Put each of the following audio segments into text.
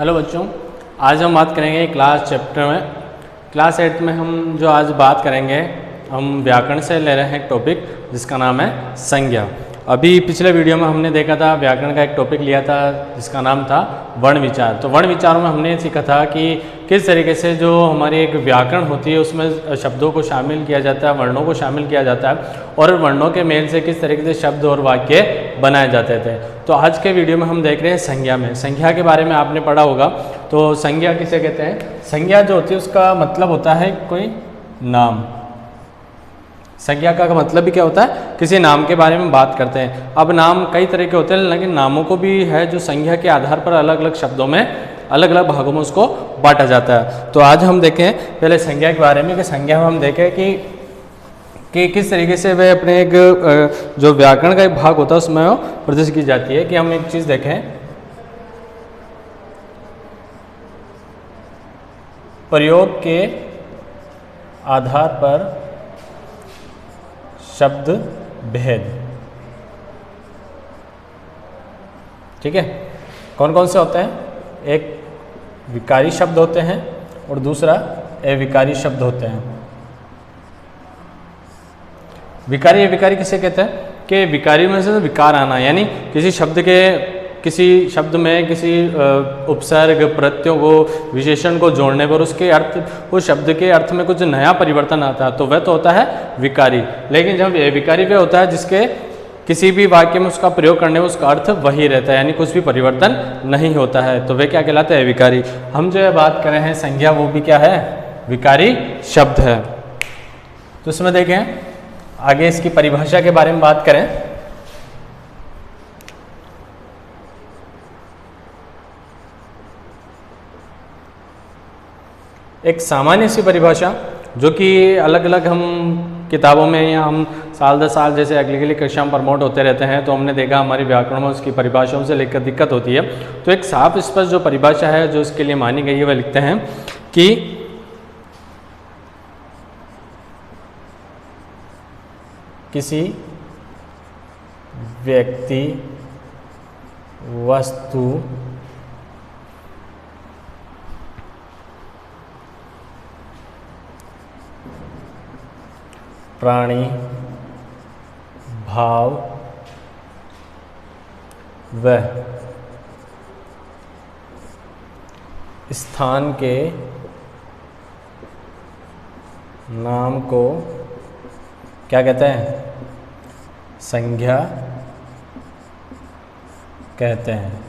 Hello बच्चों, आज हम बात करेंगे क्लास चैप्टर में क्लास 8 में हम जो आज बात करेंगे हम व्याकरण से ले रहे हैं एक टॉपिक जिसका नाम है संज्ञा। अभी पिछले वीडियो में हमने देखा था व्याकरण का एक टॉपिक लिया था जिसका नाम था वर्ण विचार। तो वर्ण विचारों में हमने सीखा था कि किस तरीके से जो हमारी एक व्याकरण होती है उसमें शब्दों को शामिल किया जाता है, वर्णों को शामिल किया जाता है और वर्णों के मेल से किस तरीके से शब्द और वाक्य बनाए जाते थे। तो आज के वीडियो में हम देख रहे हैं संज्ञा में। संज्ञा के बारे में आपने पढ़ा होगा। तो संज्ञा किसे कहते हैं? संज्ञा जो होती है उसका मतलब होता है कोई नाम। संज्ञा का मतलब भी क्या होता है? किसी नाम के बारे में बात करते हैं। अब नाम कई तरह के होते हैं, लेकिन नामों को भी है जो संज्ञा के आधार पर अलग अलग शब्दों में अलग अलग भागों में उसको बांटा जाता है। तो आज हम देखें पहले संज्ञा के बारे में कि संज्ञा में हम देखें कि किस तरीके से वह अपने एक जो व्याकरण का एक भाग होता है उसमें वो प्रदर्शित की जाती है। कि हम एक चीज़ देखें, प्रयोग के आधार पर शब्द भेद। ठीक है, कौन कौन से होते हैं? एक विकारी शब्द होते हैं और दूसरा अविकारी शब्द होते हैं। विकारी अविकारी किसे कहते हैं? कि विकारी में से विकार आना, यानी किसी शब्द में किसी उपसर्ग प्रत्ययों को विशेषण को जोड़ने पर उसके अर्थ उस शब्द के अर्थ में कुछ नया परिवर्तन आता है, तो वह तो होता है विकारी। लेकिन जब विकारी वह होता है जिसके किसी भी वाक्य में उसका प्रयोग करने में उसका अर्थ वही रहता है, यानी कुछ भी परिवर्तन नहीं होता है, तो वे क्या कहलाते हैं? विकारी। हम जो है बात कर रहे हैं संज्ञा, वो भी क्या है? विकारी शब्द है। तो इसमें देखें आगे इसकी परिभाषा के बारे में बात करें। एक सामान्य सी परिभाषा जो कि अलग अलग हम किताबों में या हम साल दर साल जैसे अगली कक्षा में प्रमोट होते रहते हैं, तो हमने देखा हमारी व्याकरण में उसकी परिभाषाओं से लेकर दिक्कत होती है। तो एक साफ स्पष्ट जो परिभाषा है जो इसके लिए मानी गई है वह लिखते हैं कि किसी व्यक्ति, वस्तु, प्राणी, भाव, व स्थान के नाम को क्या कहते हैं? संज्ञा कहते हैं।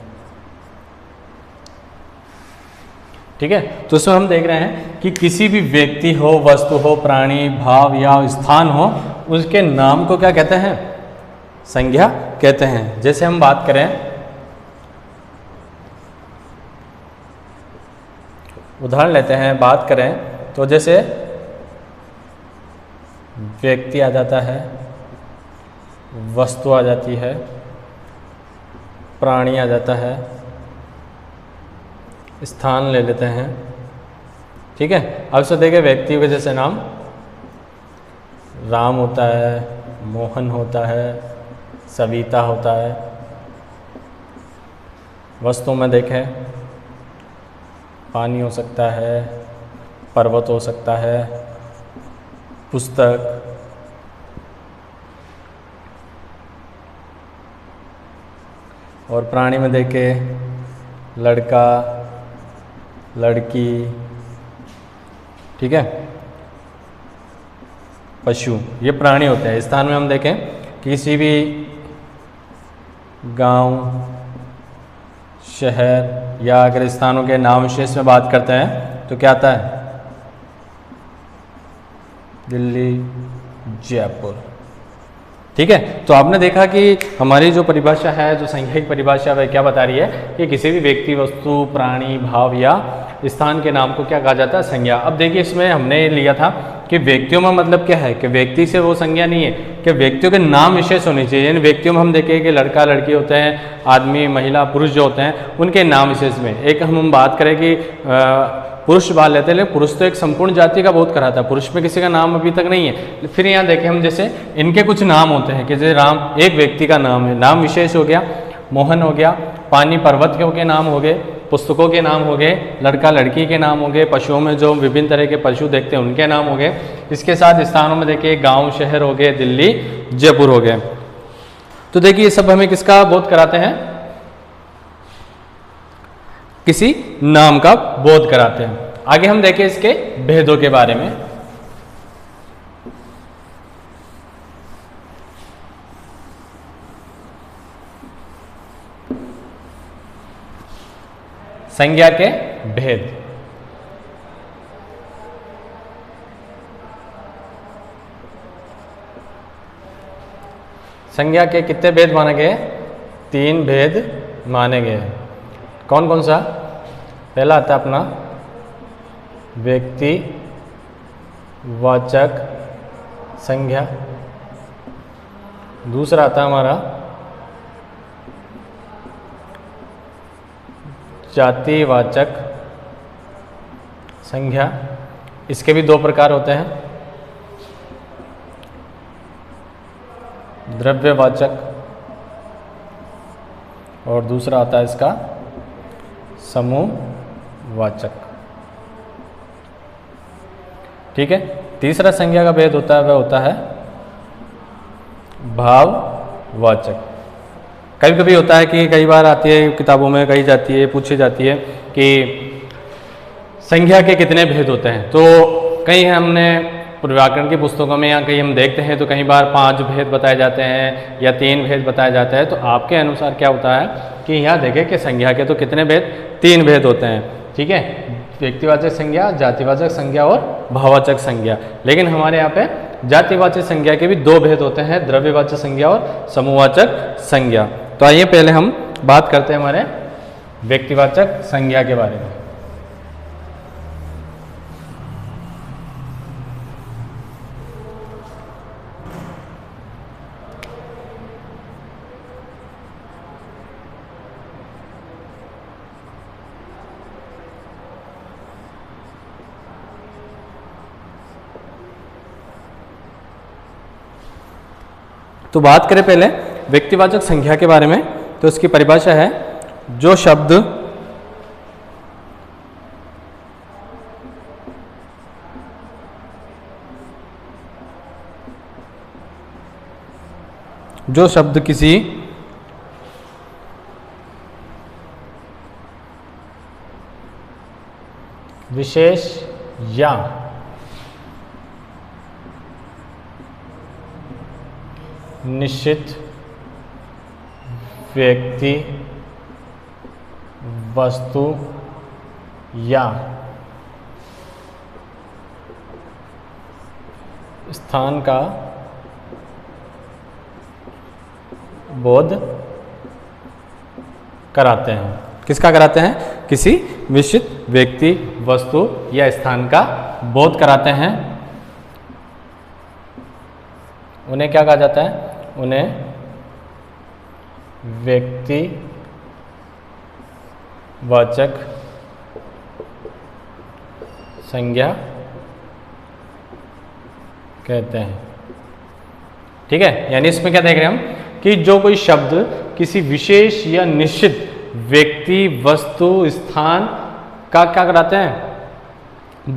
ठीक है, तो इसमें हम देख रहे हैं कि किसी भी व्यक्ति हो, वस्तु हो, प्राणी, भाव या स्थान हो, उसके नाम को क्या कहते हैं? संज्ञा कहते हैं। जैसे हम बात करें, उदाहरण लेते हैं, बात करें तो जैसे व्यक्ति आ जाता है, वस्तु आ जाती है, प्राणी आ जाता है, स्थान ले लेते हैं। ठीक है, अब से देखें व्यक्ति के जैसे नाम राम होता है, मोहन होता है, सविता होता है। वस्तु में देखें पानी हो सकता है, पर्वत हो सकता है, पुस्तक, और प्राणी में देखें लड़का, लड़की। ठीक है, पशु, ये प्राणी होते हैं। स्थान में हम देखें किसी भी गांव, शहर या अगर स्थानों के नाम विशेष में बात करते हैं तो क्या आता है? दिल्ली, जयपुर। ठीक है, तो आपने देखा कि हमारी जो परिभाषा है, जो संज्ञा की परिभाषा वह क्या बता रही है कि किसी भी व्यक्ति, वस्तु, प्राणी, भाव या स्थान के नाम को क्या कहा जाता है? संज्ञा। अब देखिए इसमें हमने लिया था कि व्यक्तियों में मतलब क्या है कि व्यक्ति से वो संज्ञा नहीं है कि व्यक्तियों के नाम विशेष होने चाहिए। यानी व्यक्तियों में हम देखें कि लड़का लड़की होते हैं, आदमी महिला पुरुष जो होते हैं उनके नाम विशेष में एक हम बात करें कि पुरुष बात लेते हैं, लेकिन पुरुष तो एक संपूर्ण जाति का बोध कराता है, पुरुष में किसी का नाम अभी तक नहीं है। फिर यहाँ देखें हम जैसे इनके कुछ नाम होते हैं कि जैसे राम एक व्यक्ति का नाम है, नाम विशेष हो गया, मोहन हो गया, पानी पर्वत के नाम हो गए, पुस्तकों के नाम हो गए, लड़का लड़की के नाम हो गए, पशुओं में जो विभिन्न तरह के पशु देखते हैं उनके नाम हो गए। इसके साथ स्थानों में देखिए गांव शहर हो गए, दिल्ली जयपुर हो गए। तो देखिए ये सब हमें किसका बोध कराते हैं, किसी नाम का बोध कराते हैं। आगे हम देखें इसके भेदों के बारे में। संज्ञा के भेद। संज्ञा के कितने भेद माने गए, 3 भेद माने गए। कौन कौन सा? पहला आता है अपना व्यक्ति वाचक संज्ञा, दूसरा आता है हमारा जातिवाचक संज्ञा। इसके भी 2 प्रकार होते हैं, द्रव्यवाचक और दूसरा आता है इसका समूहवाचक। ठीक है। तीसरा संज्ञा का भेद होता है वह होता है भाववाचक। कभी कभी होता है कि कई बार आती है किताबों में, कही जाती है, पूछी जाती है कि संज्ञा के कितने भेद होते हैं। तो कहीं हमने व्याकरण की पुस्तकों में या कहीं हम देखते हैं तो कई बार 5 भेद बताए जाते हैं या 3 भेद बताए जाते हैं। तो आपके अनुसार क्या होता है कि यहाँ देखें कि संज्ञा के तो कितने भेद, 3 भेद होते हैं। ठीक है, व्यक्तिवाचक संज्ञा, जातिवाचक संज्ञा और भाववाचक संज्ञा। लेकिन हमारे यहाँ पे जातिवाचक संज्ञा के भी 2 भेद होते हैं, द्रव्यवाचक संज्ञा और समूहवाचक संज्ञा। तो आइए पहले हम बात करते हैं हमारे व्यक्तिवाचक संज्ञा के बारे में। तो बात करें पहले व्यक्तिवाचक संज्ञा के बारे में, तो इसकी परिभाषा है जो शब्द किसी विशेष या निश्चित व्यक्ति, वस्तु या स्थान का बोध कराते हैं। किसका कराते हैं? किसी निश्चित व्यक्ति, वस्तु या स्थान का बोध कराते हैं। उन्हें क्या कहा जाता है? उन्हें व्यक्ति वाचक संज्ञा कहते हैं। ठीक है, यानी इसमें क्या देख रहे हैं हम कि जो कोई शब्द किसी विशेष या निश्चित व्यक्ति, वस्तु, स्थान का क्या कराते हैं?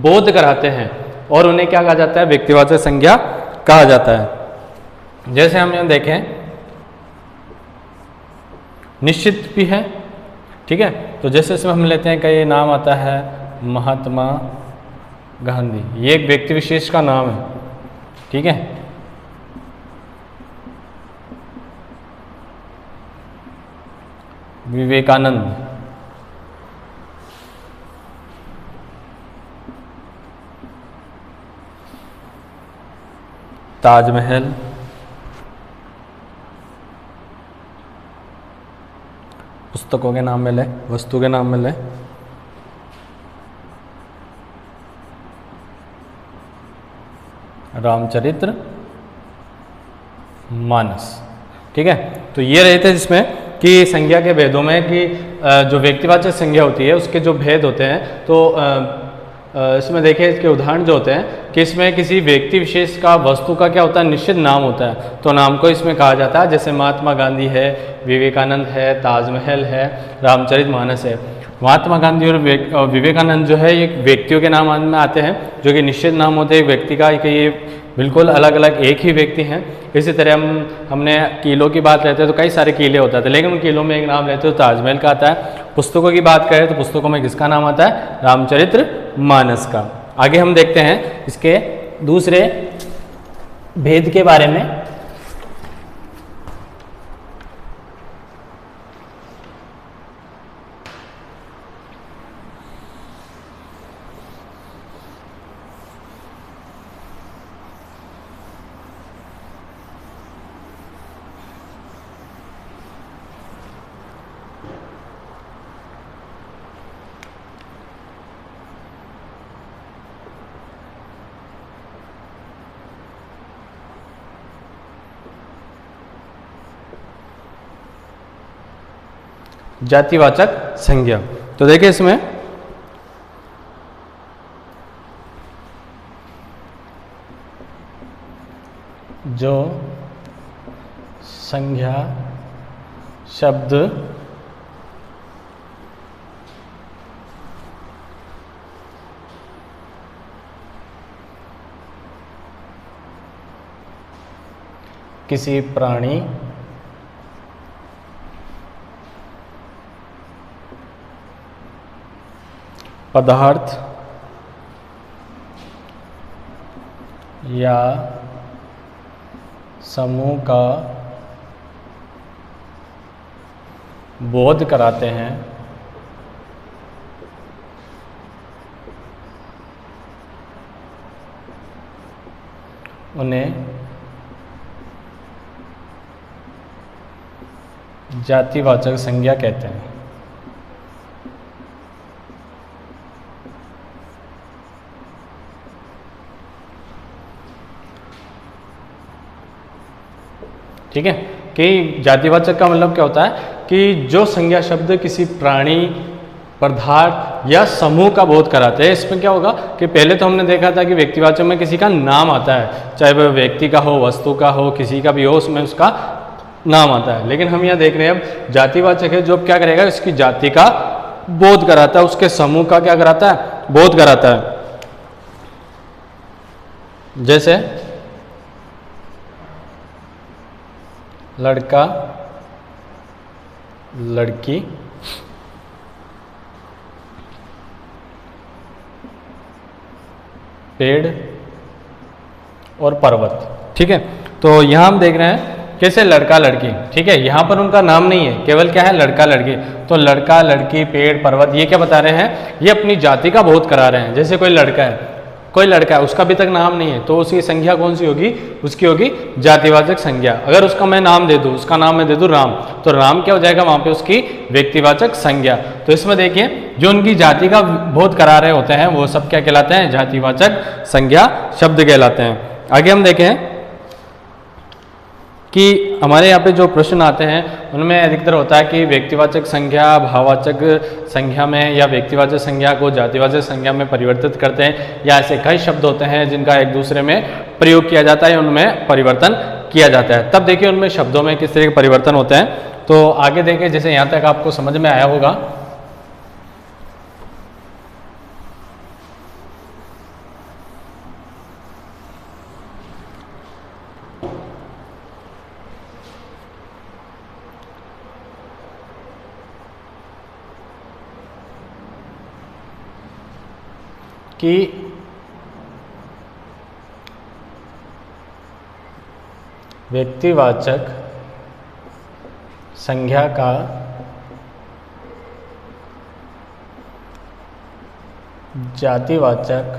बोध कराते हैं, और उन्हें क्या कहा जाता है? व्यक्तिवाचक संज्ञा कहा जाता है। जैसे हम यहाँ देखें, निश्चित भी है। ठीक है, तो जैसे इसमें हम लेते हैं कि ये नाम आता है महात्मा गांधी, ये एक व्यक्ति विशेष का नाम है। ठीक है, विवेकानंद, ताजमहल, पुस्तकों के नाम में ले, वस्तु के नाम में ले, रामचरित्र मानस। ठीक है, तो ये रहे थे जिसमें कि संज्ञा के भेदों में कि जो व्यक्तिवाचक संज्ञा होती है उसके जो भेद होते हैं, तो इसमें देखिए इसके उदाहरण जो होते हैं कि इसमें किसी व्यक्ति विशेष का, वस्तु का क्या होता है? निश्चित नाम होता है, तो नाम को इसमें कहा जाता है। जैसे महात्मा गांधी है, विवेकानंद है, ताजमहल है, रामचरित मानस है। महात्मा गांधी और विवेकानंद जो है ये व्यक्तियों के नाम में आते हैं, जो कि निश्चित नाम होते हैं व्यक्ति का कि ये बिल्कुल अलग अलग एक ही व्यक्ति हैं। इसी तरह हमने किलों की बात लेते हैं तो कई सारे किले होते थे, लेकिन उन किलों में एक नाम लेते हैं तो ताजमहल का आता है। पुस्तकों की बात करें तो पुस्तकों में किसका नाम आता है? रामचरित्र मानस का। आगे हम देखते हैं इसके दूसरे भेद के बारे में। जातिवाचक संज्ञा। तो देखिए इसमें जो संज्ञा शब्द किसी प्राणी, पदार्थ या समूह का बोध कराते हैं उन्हें जातिवाचक संज्ञा कहते हैं। ठीक है कि जातिवाचक का मतलब क्या होता है कि जो संज्ञा शब्द किसी प्राणी, पदार्थ या समूह का बोध कराते हैं। इसमें क्या होगा कि पहले तो हमने देखा था कि व्यक्तिवाचक में किसी का नाम आता है, चाहे वह व्यक्ति का हो, वस्तु का हो, किसी का भी हो, उसमें उसका नाम आता है। लेकिन हम यहाँ देख रहे हैं अब जातिवाचक है जो क्या करेगा, उसकी जाति का बोध कराता है, उसके समूह का क्या कराता है, बोध कराता है। जैसे लड़का, लड़की, पेड़ और पर्वत। ठीक है, तो यहाँ हम देख रहे हैं कैसे लड़का लड़की, ठीक है, यहाँ पर उनका नाम नहीं है, केवल क्या है लड़का लड़की। तो लड़का लड़की पेड़ पर्वत ये क्या बता रहे हैं, ये अपनी जाति का बोध करा रहे हैं। जैसे कोई लड़का है, उसका अभी तक नाम नहीं है, तो उसकी संज्ञा कौन सी होगी, उसकी होगी जातिवाचक संज्ञा। अगर उसका मैं नाम दे दूँ, उसका नाम मैं दे दूँ राम, तो राम क्या हो जाएगा वहाँ पे उसकी व्यक्तिवाचक संज्ञा। तो इसमें देखिए जो उनकी जाति का बोध करा रहे होते हैं वो सब क्या कहलाते हैं, जातिवाचक संज्ञा शब्द कहलाते हैं। आगे हम देखें कि हमारे यहाँ पे जो प्रश्न आते हैं उनमें अधिकतर होता है कि व्यक्तिवाचक संज्ञा भाववाचक संज्ञा में या व्यक्तिवाचक संज्ञा को जातिवाचक संज्ञा में परिवर्तित करते हैं, या ऐसे कई शब्द होते हैं जिनका एक दूसरे में प्रयोग किया जाता है, उनमें परिवर्तन किया जाता है। तब देखिए उनमें शब्दों में किस तरह के परिवर्तन होते हैं। तो आगे देखिए जैसे यहाँ तक आपको समझ में आया होगा कि व्यक्तिवाचक संज्ञा का जातिवाचक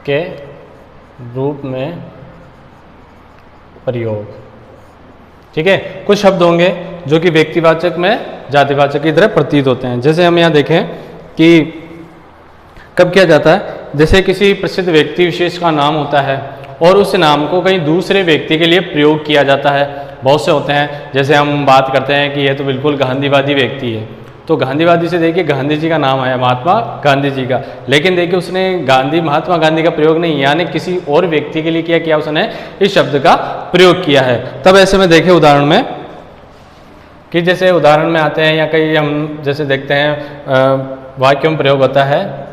के रूप में प्रयोग। ठीक है, कुछ शब्द होंगे जो कि व्यक्तिवाचक में जातिवाचक की तरह प्रतीत होते हैं। जैसे हम यहाँ देखें कि कब किया जाता है, जैसे किसी प्रसिद्ध व्यक्ति विशेष का नाम होता है और उस नाम को कहीं दूसरे व्यक्ति के लिए प्रयोग किया जाता है। बहुत से होते हैं, जैसे हम बात करते हैं कि यह तो बिल्कुल गांधीवादी व्यक्ति है, तो गांधीवादी से देखिए गांधी जी का नाम आया, महात्मा गांधी जी का, लेकिन देखिए उसने महात्मा गांधी का प्रयोग नहीं, यानी किसी और व्यक्ति के लिए क्या किया उसने, इस शब्द का प्रयोग किया है। तब ऐसे में देखें उदाहरण में कि जैसे उदाहरण में आते हैं या कई हम जैसे देखते हैं वाक्यों में प्रयोग होता है,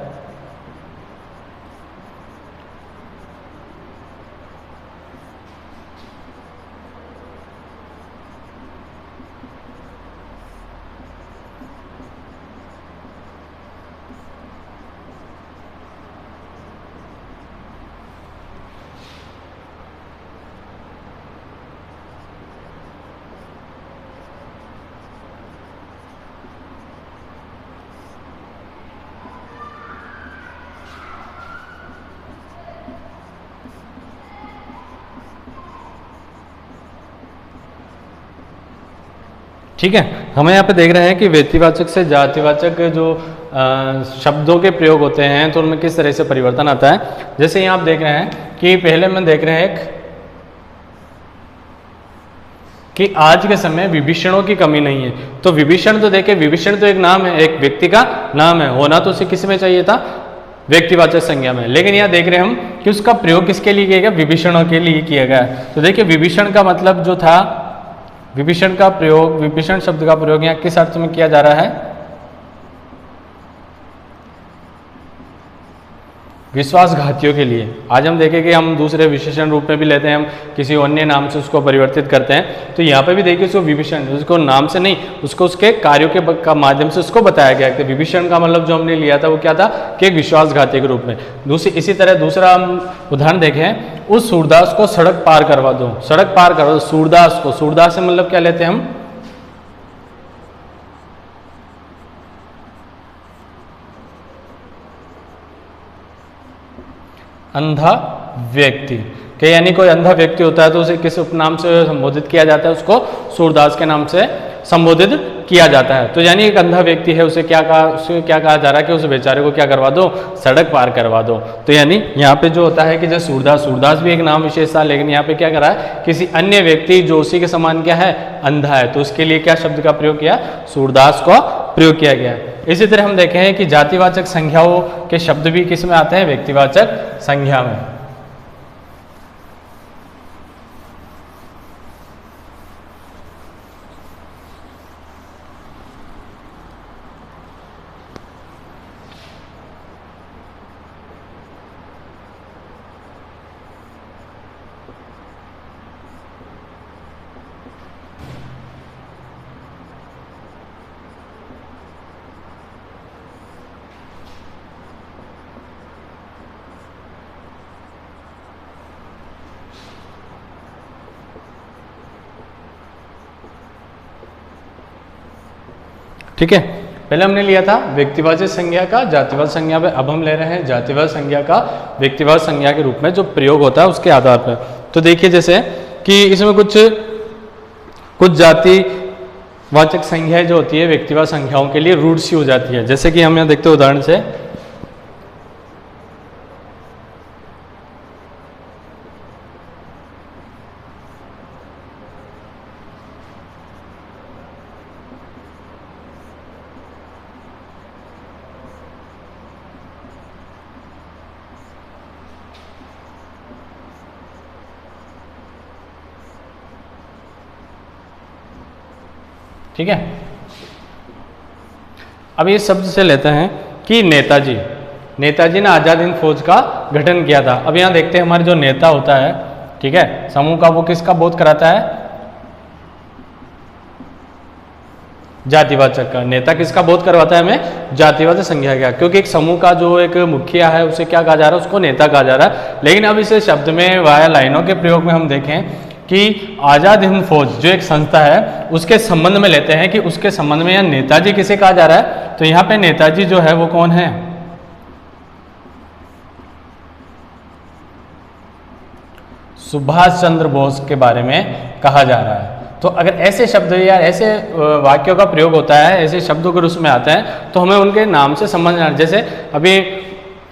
ठीक है। हमें यहाँ पे देख रहे हैं कि व्यक्तिवाचक से जातिवाचक जो शब्दों के प्रयोग होते हैं तो उनमें किस तरह से परिवर्तन आता है। जैसे यहाँ आप देख रहे हैं कि पहले में देख रहे हैं कि आज के समय विभीषणों की कमी नहीं है। तो विभीषण तो देखे, विभीषण तो एक नाम है, एक व्यक्ति का नाम है, होना तो उसे किस में चाहिए था, व्यक्तिवाचक संज्ञा में। लेकिन यहाँ देख रहे हैं हम कि उसका प्रयोग किसके लिए किया गया, विभीषणों के लिए किया गया। तो देखिए विभीषण का मतलब जो था, विभीषण का प्रयोग, विभीषण शब्द का प्रयोग यहाँ किस अर्थ में किया जा रहा है, विश्वासघातियों के लिए। आज हम देखें कि हम दूसरे विशेषण रूप में भी लेते हैं, हम किसी अन्य नाम से उसको परिवर्तित करते हैं। तो यहाँ पे भी देखिए उसको विभीषण, उसको नाम से नहीं, उसको उसके कार्यों के माध्यम से उसको बताया गया कि विभीषण का मतलब जो हमने लिया था वो क्या था कि एक विश्वासघाती के रूप में। इसी तरह दूसरा हम उदाहरण देखें, उस सूरदास को सड़क पार करवा दो, सड़क पार करवा दो सूरदास को। सूरदास से मतलब क्या लेते हैं हम, अंधा व्यक्ति के, यानी कोई अंधा व्यक्ति होता है तो उसे किस उपनाम से संबोधित किया जाता है, उसको सूरदास के नाम से संबोधित किया जाता है। तो यानी एक अंधा व्यक्ति है, उसे क्या कहा जा रहा है कि उस बेचारे को क्या करवा दो, सड़क पार करवा दो। तो यानी यहाँ पे जो होता है कि जैसे सूरदास भी एक नाम विशेष था, लेकिन यहाँ पे क्या करा है, किसी अन्य व्यक्ति जो उसी के समान क्या है, अंधा है, तो उसके लिए क्या शब्द का प्रयोग किया, सूरदास का प्रयोग किया गया। इसी तरह हम देखें हैं कि जातिवाचक संज्ञाओं के शब्द भी किस में आते हैं, व्यक्तिवाचक संज्ञा में। ठीक है, पहले हमने लिया था व्यक्तिवाचक संज्ञा का जातिवाचक संज्ञा पे, अब हम ले रहे हैं जातिवाचक संज्ञा का व्यक्तिवाचक संज्ञा के रूप में जो प्रयोग होता है उसके आधार पर। तो देखिए जैसे कि इसमें कुछ जातिवाचक संज्ञाएं जो होती है व्यक्तिवाचक संज्ञाओं के लिए रूढ़ सी हो जाती है। जैसे कि हम यहाँ देखते हैं उदाहरण से, ठीक है। अब इस शब्द से लेते हैं कि नेताजी ने आजाद हिंद फौज का गठन किया था। अब यहाँ देखते हैं हमारे जो नेता होता है, ठीक है, समूह का, वो किसका बोध कराता है, जातिवाचक का। नेता किसका बोध करवाता है हमें, जातिवाचक संज्ञा का, क्योंकि एक समूह का जो एक मुखिया है उसे क्या कहा जा रहा है, उसको नेता कहा जा रहा है। लेकिन अब इस शब्द में वाया लाइनों के प्रयोग में हम देखें कि आजाद हिंद फौज जो एक संस्था है उसके संबंध में लेते हैं कि उसके संबंध में यहाँ नेताजी किसे कहा जा रहा है। तो यहाँ पे नेताजी जो है वो कौन है, सुभाष चंद्र बोस के बारे में कहा जा रहा है। तो अगर ऐसे शब्द या ऐसे वाक्यों का प्रयोग होता है, ऐसे शब्दों के रूप में आते हैं, तो हमें उनके नाम से समझना। जैसे अभी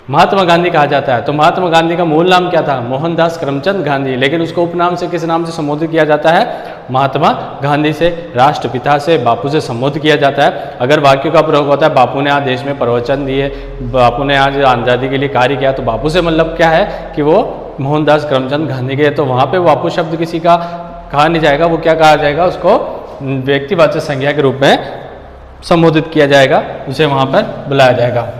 महात्मा गांधी कहा जाता है। तो महात्मा गांधी का मूल नाम क्या था? मोहनदास करमचंद गांधी, लेकिन उसको उपनाम से किस नाम से संबोधित किया जाता है? महात्मा गांधी से, राष्ट्रपिता से, बापू से संबोधित किया जाता है। अगर वाक्यों का प्रयोग होता है बापू ने आज देश में प्रवचन दिए, बापू ने आज आज़ादी के लिए कार्य किया, तो बापू से मतलब क्या है कि वो मोहनदास करमचंद गांधी के, तो वहाँ पे बापू शब्द किसी का कहा नहीं जाएगा, वो क्या कहा जाएगा? उसको व्यक्तिवाचक संज्ञा के रूप में संबोधित किया जाएगा, उसे वहाँ पर बुलाया जाएगा।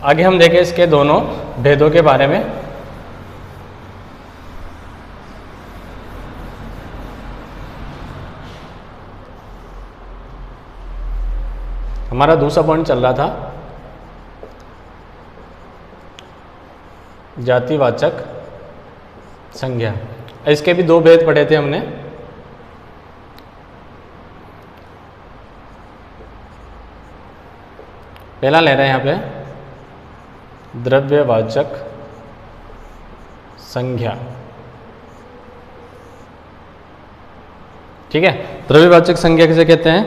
आगे हम देखें इसके दोनों भेदों के बारे में। हमारा दूसरा पॉइंट चल रहा था जातिवाचक संज्ञा। इसके भी दो भेद पढ़े थे हमने। पहला ले रहे हैं यहाँ पे द्रव्यवाचक संज्ञा। ठीक है, द्रव्यवाचक संज्ञा किसे कहते हैं?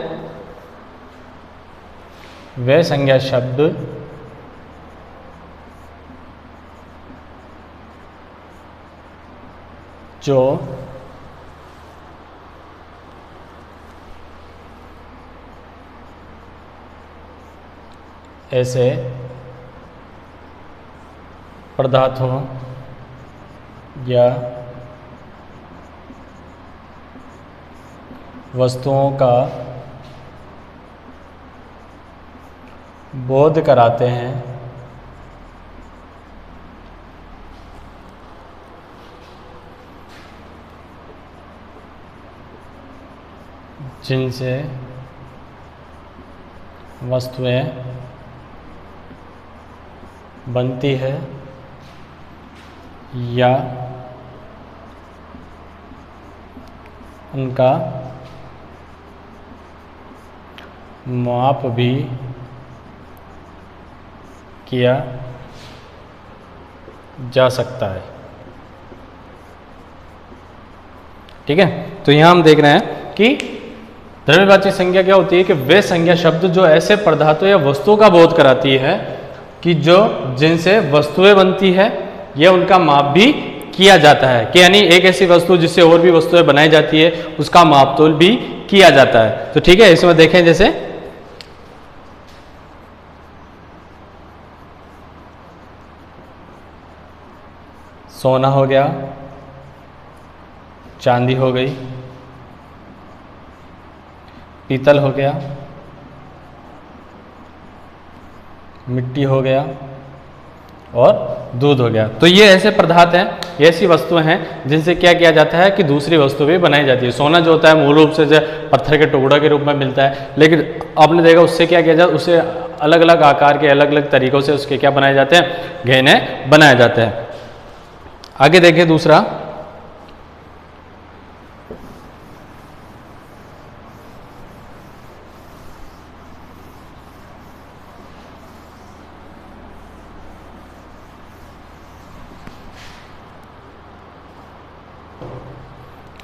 वे संज्ञा शब्द जो ऐसे पदार्थों या वस्तुओं का बोध कराते हैं जिनसे वस्तुएं बनती है या उनका माप भी किया जा सकता है। ठीक है, तो यहाँ हम देख रहे हैं कि द्रव्यवाचक संज्ञा क्या होती है कि वे संज्ञा शब्द जो ऐसे पदार्थों या वस्तुओं का बोध कराती है कि जो जिनसे वस्तुएं बनती है या उनका माप भी किया जाता है, कि यानी एक ऐसी वस्तु जिससे और भी वस्तुएं बनाई जाती है उसका मापतोल भी किया जाता है। तो ठीक है, इसमें देखें जैसे सोना हो गया, चांदी हो गई, पीतल हो गया, मिट्टी हो गया और दूध हो गया। तो ये ऐसे पदार्थ हैं, ये ऐसी वस्तुएं हैं जिनसे क्या किया जाता है कि दूसरी वस्तु भी बनाई जाती है। सोना जो होता है मूल रूप से जो पत्थर के टुकड़ों के रूप में मिलता है, लेकिन आपने देखा उससे क्या किया जाता है, उसे अलग अलग आकार के अलग अलग तरीकों से उसके क्या बनाए जाते हैं? गहने बनाए जाते हैं। आगे देखिए दूसरा,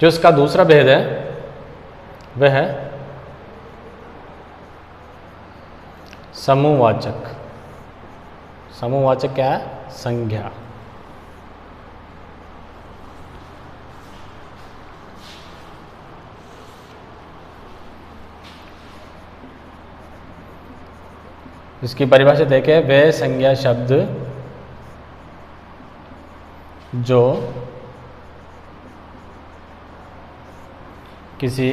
जो इसका दूसरा भेद है वह है समूहवाचक। समूहवाचक क्या है? संज्ञा। इसकी परिभाषा देखें, वे संज्ञा शब्द जो किसी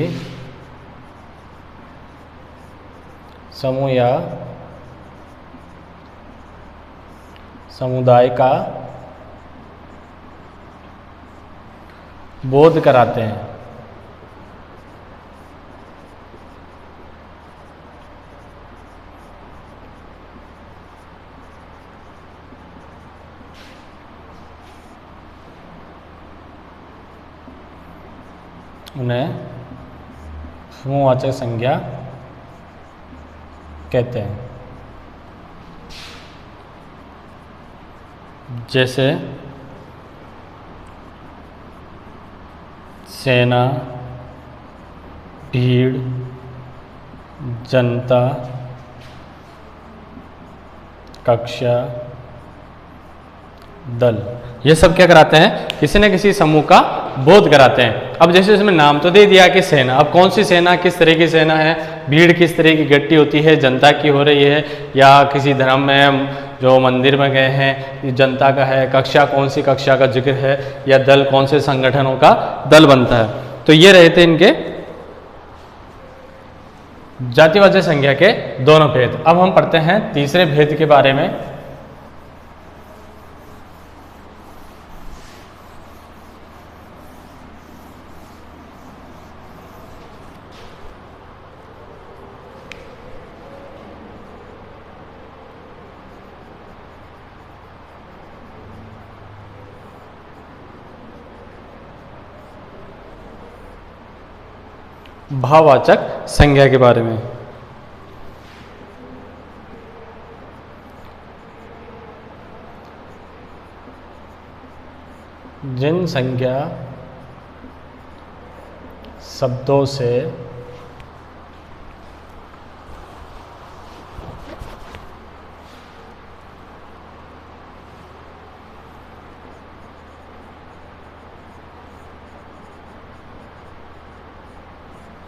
समूह या समुदाय का बोध कराते हैं। उन्हें समूहवाचक संज्ञा कहते हैं। जैसे सेना, भीड़, जनता, कक्षा, दल। ये सब क्या कराते हैं, किसी न किसी समूह का बोध कराते हैं। अब जैसे इसमें नाम तो दे दिया कि सेना, अब कौन सी सेना, किस तरह की सेना है, भीड़ किस तरह की इकट्ठी होती है, जनता की हो रही है या किसी धर्म में जो मंदिर में गए हैं जनता का है, कक्षा कौन सी कक्षा का जिक्र है, या दल कौन से संगठनों का दल बनता है। तो ये रहे थे इनके जातिवाचक संज्ञा के दोनों भेद। अब हम पढ़ते हैं तीसरे भेद के बारे में। भाववाचक संज्ञा के बारे में। जिन संज्ञा शब्दों से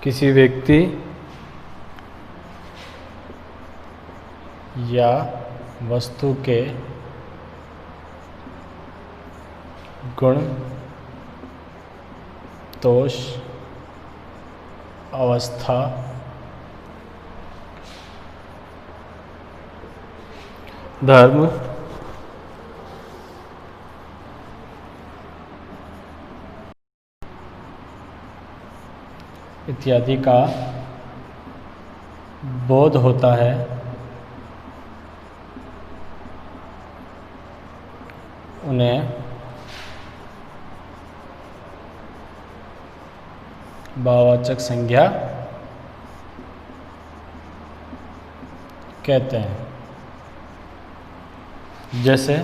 किसी व्यक्ति या वस्तु के गुण, दोष, अवस्था, धर्म, इत्यादि का बोध होता है, उन्हें भाववाचक संज्ञा कहते हैं। जैसे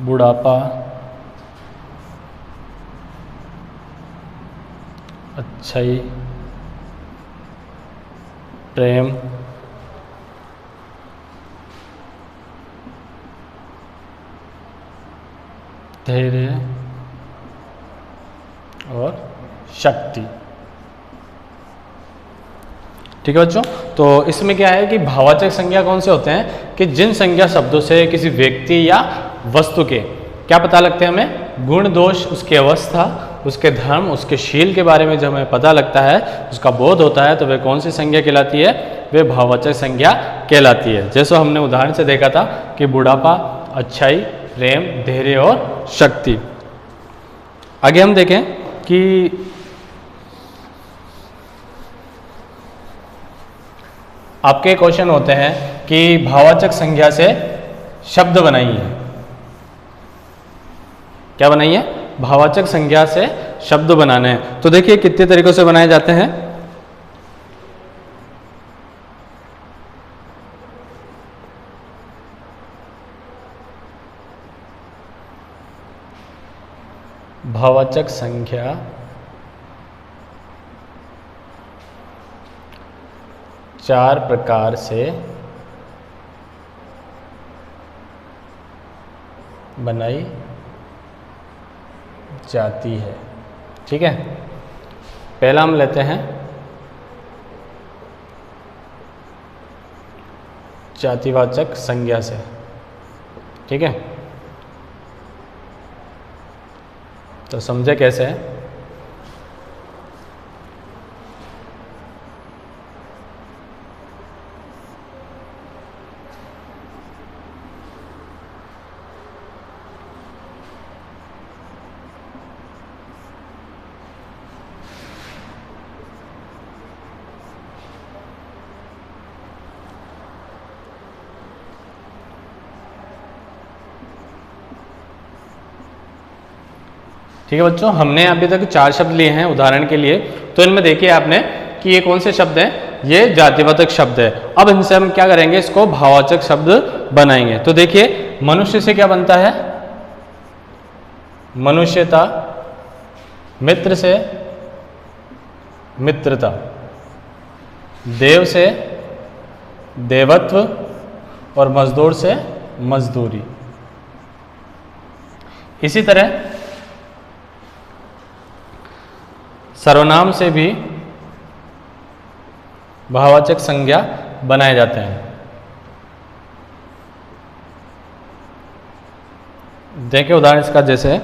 बुढ़ापा, अच्छाई, प्रेम, धैर्य और शक्ति। ठीक है बच्चों, तो इसमें क्या है कि भाववाचक संज्ञा कौन से होते हैं कि जिन संज्ञा शब्दों से किसी व्यक्ति या वस्तु के क्या पता लगते हैं हमें, गुण, दोष, उसकी अवस्था, उसके धर्म, उसके शील के बारे में जब हमें पता लगता है, उसका बोध होता है, तो वह कौन सी संज्ञा कहलाती है, वे भाववाचक संज्ञा कहलाती है। जैसे हमने उदाहरण से देखा था कि बुढ़ापा, अच्छाई, प्रेम, धैर्य और शक्ति। आगे हम देखें कि आपके क्वेश्चन होते हैं कि भाववाचक संज्ञा से शब्द बनाइए। क्या बनाइए, भाववाचक संज्ञा से शब्द बनाने हैं। तो देखिए कितने तरीकों से बनाए जाते हैं। भाववाचक संज्ञा चार प्रकार से बनाई जाती है। ठीक है, पहला हम लेते हैं जातिवाचक संज्ञा से। ठीक है, तो समझे कैसे है। ठीक है बच्चों, हमने अभी तक चार शब्द लिए हैं उदाहरण के लिए। तो इनमें देखिए आपने कि ये कौन से शब्द हैं, ये जातिवाचक शब्द है। अब इनसे हम क्या करेंगे, इसको भाववाचक शब्द बनाएंगे। तो देखिए मनुष्य से क्या बनता है, मनुष्यता, मित्र से मित्रता, देव से देवत्व और मजदूर से मजदूरी। इसी तरह सर्वनाम से भी भाववाचक संज्ञा बनाए जाते हैं। देखें उदाहरण इसका, जैसे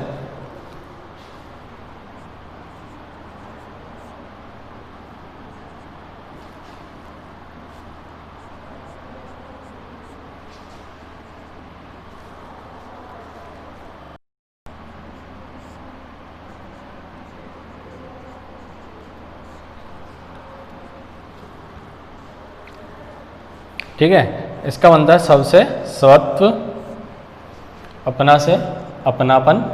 ठीक है, इसका बनता है सबसे स्वत्व, अपना से अपनापन,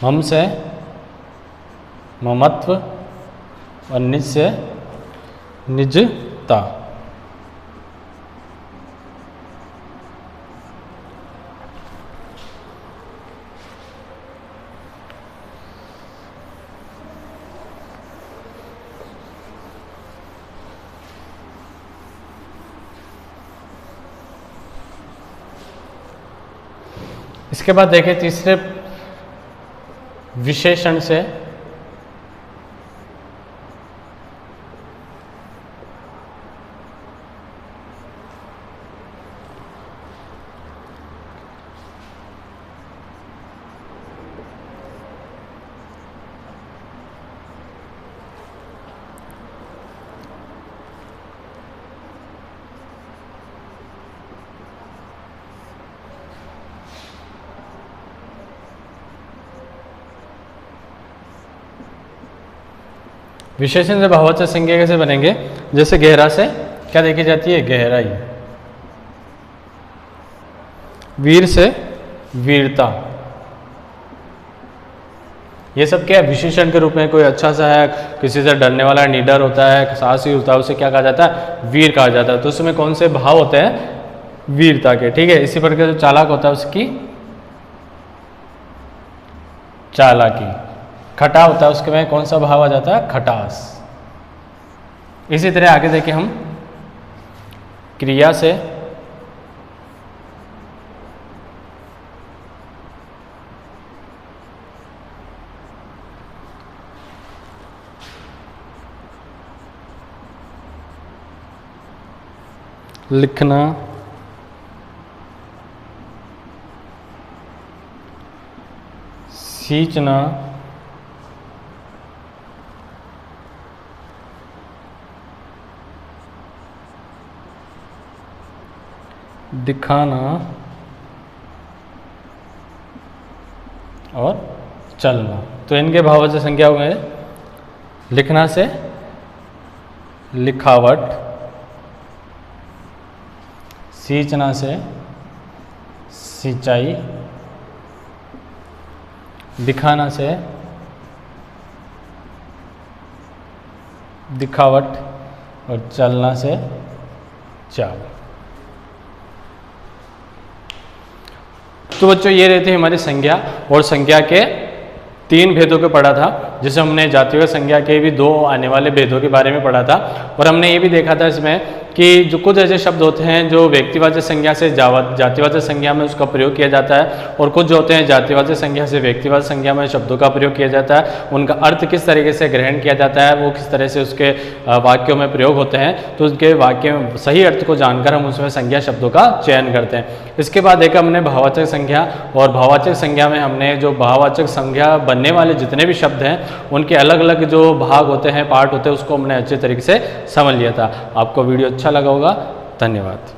हम से ममत्व और निज से निजता। इसके बाद देखें तीसरे विशेषण से विशेषण से भाववाचक संज्ञा कैसे बनेंगे? जैसे गहरा से क्या देखी जाती है? गहराई। वीर से वीरता। ये सब क्या है? विशेषण के रूप में। कोई अच्छा सा है, किसी से डरने वाला निडर होता है, साहसी होता है, उसे क्या कहा जाता है? वीर कहा जाता है। तो उसमें कौन से भाव होते हैं? वीरता के। ठीक है। इसी प्रकार जो चालाक होता है उसकी चालाकी। खटा होता है उसके में कौन सा भाव आ जाता है? खटास। इसी तरह आगे देखिए हम क्रिया से लिखना, सींचना, दिखाना और चलना। तो इनके भाववाचक संज्ञा हो गए। लिखना से लिखावट, सींचना से सिंचाई, दिखाना से दिखावट और चलना से चाल। तो बच्चों ये रहती है हमारी संज्ञा। और संज्ञा के 3 भेदों को पढ़ा था, जिसे हमने जातिवाचक संज्ञा के भी 2 आने वाले भेदों के बारे में पढ़ा था। और हमने ये भी देखा था इसमें कि जो कुछ ऐसे शब्द होते हैं जो व्यक्तिवाचक संज्ञा से जातिवाचक संज्ञा में उसका प्रयोग किया जाता है, और कुछ जो होते हैं जातिवाचक संज्ञा से व्यक्तिवाचक संज्ञा में शब्दों का प्रयोग किया जाता है, उनका अर्थ किस तरीके से ग्रहण किया जाता है, वो किस तरह से उसके वाक्यों में प्रयोग होते हैं। तो उसके वाक्य में सही अर्थ को जानकर हम उसमें संज्ञा शब्दों का चयन करते हैं। इसके बाद देखा हमने भाववाचक संज्ञा, और भाववाचक संज्ञा में हमने जो भाववाचक संज्ञा बनने वाले जितने भी शब्द हैं उनके अलग अलग जो भाग होते हैं, पार्ट होते हैं, उसको हमने अच्छे तरीके से समझ लिया था। आपको वीडियो अच्छा लगा होगा। धन्यवाद।